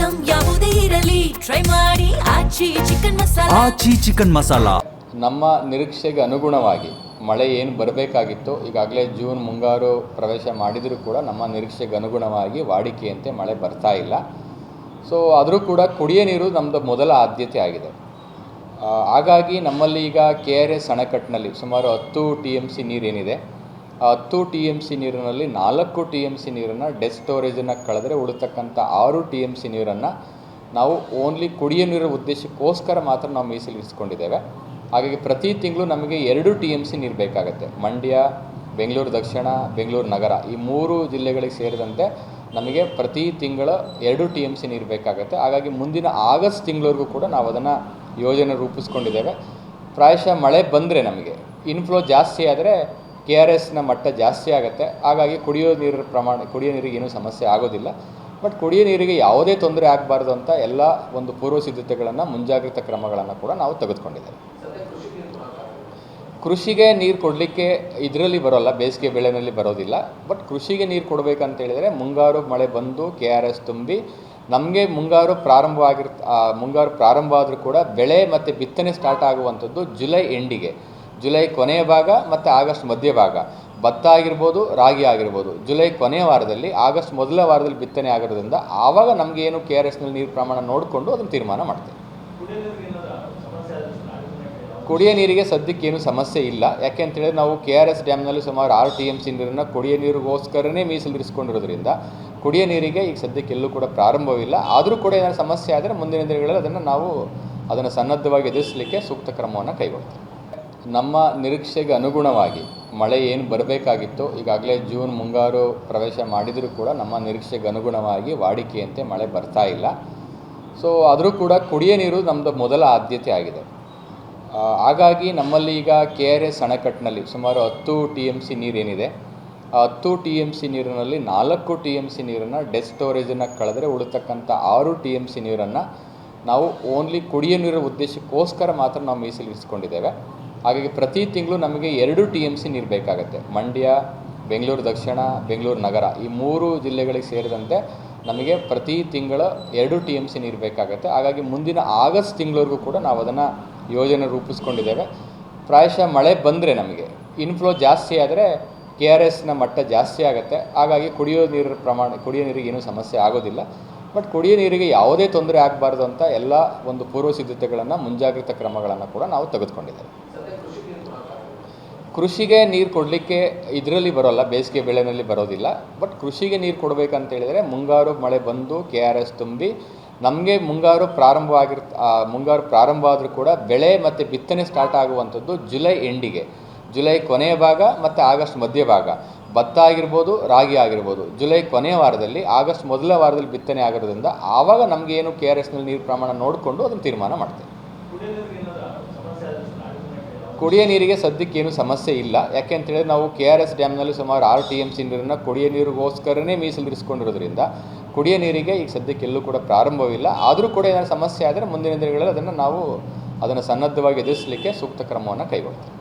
Item ಯಾವುದೇ ಇರಲಿ try ಮಾಡಿ ಆಚಿ ಚಿಕನ್ ಮಸಾಲಾ. ನಮ್ಮ ನಿರೀಕ್ಷೆಗೆ ಅನುಗುಣವಾಗಿ ಮಳೆ ಏನು ಬರಬೇಕಾಗಿತ್ತು, ಈಗಾಗಲೇ ಜೂನ್ ಮುಂಗಾರು ಪ್ರವೇಶ ಮಾಡಿದರೂ ಕೂಡ ನಮ್ಮ ನಿರೀಕ್ಷೆಗೆ ಅನುಗುಣವಾಗಿ ವಾಡಿಕೆಯಂತೆ ಮಳೆ ಬರ್ತಾ ಇಲ್ಲ. ಸೊ ಆದರೂ ಕೂಡ ಕುಡಿಯೋ ನೀರು ನಮ್ಮದು ಮೊದಲ ಆದ್ಯತೆ ಆಗಿದೆ. ಹಾಗಾಗಿ ನಮ್ಮಲ್ಲಿ ಈಗ KRS ಅಣೆಕಟ್ಟಿನಲ್ಲಿ ಸುಮಾರು 10 TMC ನೀರೇನಿದೆ, ಆ 10 TMC ನೀರಿನಲ್ಲಿ 4 TMC ನೀರನ್ನು ಡೆತ್ ಸ್ಟೋರೇಜನ್ನು ಕಳೆದರೆ ಉಳಿತಕ್ಕಂಥ 6 TMC ನೀರನ್ನು ನಾವು ಓನ್ಲಿ ಕುಡಿಯೋ ನೀರಿನ ಉದ್ದೇಶಕ್ಕೋಸ್ಕರ ಮಾತ್ರ ನಾವು ಮೀಸಲಿರಿಸಿಕೊಂಡಿದ್ದೇವೆ. ಹಾಗಾಗಿ ಪ್ರತಿ ತಿಂಗಳು ನಮಗೆ 2 TMC ನೀರು ಬೇಕಾಗುತ್ತೆ. ಮಂಡ್ಯ, ಬೆಂಗಳೂರು ದಕ್ಷಿಣ, ಬೆಂಗಳೂರು ನಗರ ಈ 3 ಜಿಲ್ಲೆಗಳಿಗೆ ಸೇರಿದಂತೆ ನಮಗೆ ಪ್ರತಿ ತಿಂಗಳ 2 TMC ನೀರು ಬೇಕಾಗುತ್ತೆ. ಹಾಗಾಗಿ ಮುಂದಿನ ಆಗಸ್ಟ್ ತಿಂಗಳವರೆಗೂ ಕೂಡ ನಾವು ಅದನ್ನು ಯೋಜನೆ ರೂಪಿಸ್ಕೊಂಡಿದ್ದೇವೆ. ಪ್ರಾಯಶಃ ಮಳೆ ಬಂದರೆ ನಮಗೆ ಇನ್ಫ್ಲೋ ಜಾಸ್ತಿ ಆದರೆ KRSನ ಮಟ್ಟ ಜಾಸ್ತಿ ಆಗುತ್ತೆ. ಹಾಗಾಗಿ ಕುಡಿಯೋ ನೀರಿಗೆ ಏನೂ ಸಮಸ್ಯೆ ಆಗೋದಿಲ್ಲ. ಬಟ್ ಕುಡಿಯೋ ನೀರಿಗೆ ಯಾವುದೇ ತೊಂದರೆ ಆಗಬಾರ್ದು ಅಂತ ಎಲ್ಲ ಒಂದು ಪೂರ್ವ ಸಿದ್ಧತೆಗಳನ್ನು, ಮುಂಜಾಗ್ರತಾ ಕ್ರಮಗಳನ್ನು ಕೂಡ ನಾವು ತೆಗೆದುಕೊಂಡಿದ್ದೇವೆ. ಕೃಷಿಗೆ ನೀರು ಕೊಡಲಿಕ್ಕೆ ಇದರಲ್ಲಿ ಬರೋಲ್ಲ, ಬೇಸಿಗೆ ಬೆಳೆಯಲ್ಲಿ ಬರೋದಿಲ್ಲ. ಬಟ್ ಕೃಷಿಗೆ ನೀರು ಕೊಡಬೇಕಂತ ಹೇಳಿದರೆ ಮುಂಗಾರು ಮಳೆ ಬಂದು KRS ತುಂಬಿ ನಮಗೆ ಮುಂಗಾರು ಪ್ರಾರಂಭ ಆದರೂ ಕೂಡ ಬೆಳೆ ಮತ್ತು ಬಿತ್ತನೆ ಸ್ಟಾರ್ಟ್ ಆಗುವಂಥದ್ದು ಜುಲೈ ಎಂಡಿಗೆ, ಜುಲೈ ಕೊನೆಯ ಭಾಗ ಮತ್ತು ಆಗಸ್ಟ್ ಮಧ್ಯ ಭಾಗ. ಭತ್ತ ಆಗಿರ್ಬೋದು, ರಾಗಿ ಆಗಿರ್ಬೋದು, ಜುಲೈ ಕೊನೆಯ ವಾರದಲ್ಲಿ, ಆಗಸ್ಟ್ ಮೊದಲ ವಾರದಲ್ಲಿ ಬಿತ್ತನೆ ಆಗಿರೋದ್ರಿಂದ ಆವಾಗ ನಮಗೆ ಏನು KRSನಲ್ಲಿ ನೀರು ಪ್ರಮಾಣ ನೋಡಿಕೊಂಡು ಅದನ್ನು ತೀರ್ಮಾನ ಮಾಡ್ತೇವೆ. ಕುಡಿಯೋ ನೀರಿಗೆ ಸದ್ಯಕ್ಕೇನು ಸಮಸ್ಯೆ ಇಲ್ಲ. ಯಾಕೆ ಅಂತೇಳಿದ್ರೆ ನಾವು KRS ಡ್ಯಾಮ್ನಲ್ಲಿ ಸುಮಾರು 6 TMC ನೀರನ್ನು ಕುಡಿಯೋ ನೀರಿಗೋಸ್ಕರನೇ ಮೀಸಲಿರಿಸ್ಕೊಂಡಿರೋದ್ರಿಂದ ಕುಡಿಯೋ ನೀರಿಗೆ ಈಗ ಸದ್ಯಕ್ಕೆ ಎಲ್ಲೂ ಕೂಡ ಪ್ರಾರಂಭವಿಲ್ಲ. ಆದರೂ ಕೂಡ ಏನಾದರೂ ಸಮಸ್ಯೆ ಆದರೆ ಮುಂದಿನ ದಿನಗಳಲ್ಲಿ ಅದನ್ನು ಸನ್ನದ್ಧವಾಗಿ ಎದುರಿಸಲಿಕ್ಕೆ ಸೂಕ್ತ ಕ್ರಮವನ್ನು ಕೈಗೊಳ್ತೀವಿ. ನಮ್ಮ ನಿರೀಕ್ಷೆಗೆ ಅನುಗುಣವಾಗಿ ಮಳೆ ಏನು ಬರಬೇಕಾಗಿತ್ತು, ಈಗಾಗಲೇ ಜೂನ್ ಮುಂಗಾರು ಪ್ರವೇಶ ಮಾಡಿದರೂ ಕೂಡ ನಮ್ಮ ನಿರೀಕ್ಷೆಗೆ ಅನುಗುಣವಾಗಿ ವಾಡಿಕೆಯಂತೆ ಮಳೆ ಬರ್ತಾ ಇಲ್ಲ. ಸೊ ಆದರೂ ಕೂಡ ಕುಡಿಯೋ ನೀರು ನಮ್ಮದು ಮೊದಲ ಆದ್ಯತೆ ಆಗಿದೆ. ಹಾಗಾಗಿ ನಮ್ಮಲ್ಲಿ ಈಗ KRS ಅಣೆಕಟ್ಟಿನಲ್ಲಿ ಸುಮಾರು 10 TMC ನೀರೇನಿದೆ, ಆ 10 TMC ನೀರಿನಲ್ಲಿ 4 TMC ನೀರನ್ನು ಡೆತ್ ಸ್ಟೋರೇಜನ್ನು ಕಳೆದರೆ ಉಳಿತಕ್ಕಂಥ 6 TMC ನೀರನ್ನು ನಾವು ಓನ್ಲಿ ಕುಡಿಯೋ ನೀರಿನ ಉದ್ದೇಶಕ್ಕೋಸ್ಕರ ಮಾತ್ರ ನಾವು ಮೀಸಲಿರಿಸಿಕೊಂಡಿದ್ದೇವೆ. ಹಾಗಾಗಿ ಪ್ರತಿ ತಿಂಗಳು ನಮಗೆ 2 TMC ನೀರು ಬೇಕಾಗುತ್ತೆ. ಮಂಡ್ಯ, ಬೆಂಗಳೂರು ದಕ್ಷಿಣ, ಬೆಂಗಳೂರು ನಗರ ಈ 3 ಜಿಲ್ಲೆಗಳಿಗೆ ಸೇರಿದಂತೆ ನಮಗೆ ಪ್ರತಿ ತಿಂಗಳ 2 TMC ನೀರು ಬೇಕಾಗುತ್ತೆ. ಹಾಗಾಗಿ ಮುಂದಿನ ಆಗಸ್ಟ್ ತಿಂಗಳವರೆಗೂ ಕೂಡ ನಾವು ಅದನ್ನು ಯೋಜನೆ ರೂಪಿಸ್ಕೊಂಡಿದ್ದೇವೆ. ಪ್ರಾಯಶಃ ಮಳೆ ಬಂದರೆ ನಮಗೆ ಇನ್ಫ್ಲೋ ಜಾಸ್ತಿ ಆದರೆ KRSನ ಮಟ್ಟ ಜಾಸ್ತಿ ಆಗುತ್ತೆ. ಹಾಗಾಗಿ ಕುಡಿಯೋ ನೀರಿಗೆ ಏನೂ ಸಮಸ್ಯೆ ಆಗೋದಿಲ್ಲ. ಬಟ್ ಕುಡಿಯೋ ನೀರಿಗೆ ಯಾವುದೇ ತೊಂದರೆ ಆಗಬಾರ್ದು ಅಂತ ಎಲ್ಲ ಒಂದು ಪೂರ್ವ ಸಿದ್ಧತೆಗಳನ್ನು, ಮುಂಜಾಗ್ರತಾ ಕ್ರಮಗಳನ್ನು ಕೂಡ ನಾವು ತೆಗೆದುಕೊಂಡಿದ್ದೇವೆ. ಕೃಷಿಗೆ ನೀರು ಕೊಡಲಿಕ್ಕೆ ಇದರಲ್ಲಿ ಬರೋಲ್ಲ, ಬೇಸಿಗೆ ಬೆಳೆಯಲ್ಲಿ ಬರೋದಿಲ್ಲ. ಬಟ್ ಕೃಷಿಗೆ ನೀರು ಕೊಡಬೇಕಂತ ಹೇಳಿದರೆ ಮುಂಗಾರು ಮಳೆ ಬಂದು KRS ತುಂಬಿ ನಮಗೆ ಮುಂಗಾರು ಪ್ರಾರಂಭ ಆದರೂ ಕೂಡ ಬೆಳೆ ಮತ್ತು ಬಿತ್ತನೆ ಸ್ಟಾರ್ಟ್ ಆಗುವಂಥದ್ದು ಜುಲೈ ಎಂಡಿಗೆ, ಜುಲೈ ಕೊನೆಯ ಭಾಗ ಮತ್ತು ಆಗಸ್ಟ್ ಮಧ್ಯ ಭಾಗ. ಭತ್ತ ಆಗಿರ್ಬೋದು, ರಾಗಿ ಆಗಿರ್ಬೋದು, ಜುಲೈ ಕೊನೆಯ ವಾರದಲ್ಲಿ, ಆಗಸ್ಟ್ ಮೊದಲ ವಾರದಲ್ಲಿ ಬಿತ್ತನೆ ಆಗಿರೋದ್ರಿಂದ ಆವಾಗ ನಮಗೆ ಏನು KRSನಲ್ಲಿ ನೀರು ಪ್ರಮಾಣ ನೋಡಿಕೊಂಡು ಅದನ್ನು ತೀರ್ಮಾನ ಮಾಡ್ತೇವೆ. ಕುಡಿಯೋ ನೀರಿಗೆ ಸದ್ಯಕ್ಕೇನು ಸಮಸ್ಯೆ ಇಲ್ಲ. ಯಾಕೆ ಅಂತೇಳಿದ್ರೆ ನಾವು KRS ಡ್ಯಾಮ್ನಲ್ಲಿ ಸುಮಾರು 6 TMC ನೀರನ್ನು ಕುಡಿಯೋ ನೀರಿಗೋಸ್ಕರನೇ ಮೀಸಲಿರಿಸ್ಕೊಂಡಿರೋದ್ರಿಂದ ಕುಡಿಯೋ ನೀರಿಗೆ ಈಗ ಸದ್ಯಕ್ಕೆ ಎಲ್ಲೂ ಕೂಡ ಪ್ರಾರಂಭವಿಲ್ಲ. ಆದರೂ ಕೂಡ ಏನಾದರೂ ಸಮಸ್ಯೆ ಆದರೆ ಮುಂದಿನ ದಿನಗಳಲ್ಲಿ ಅದನ್ನು ಸನ್ನದ್ಧವಾಗಿ ಎದುರಿಸಲಿಕ್ಕೆ ಸೂಕ್ತ ಕ್ರಮವನ್ನು ಕೈಗೊಳ್ತೀವಿ.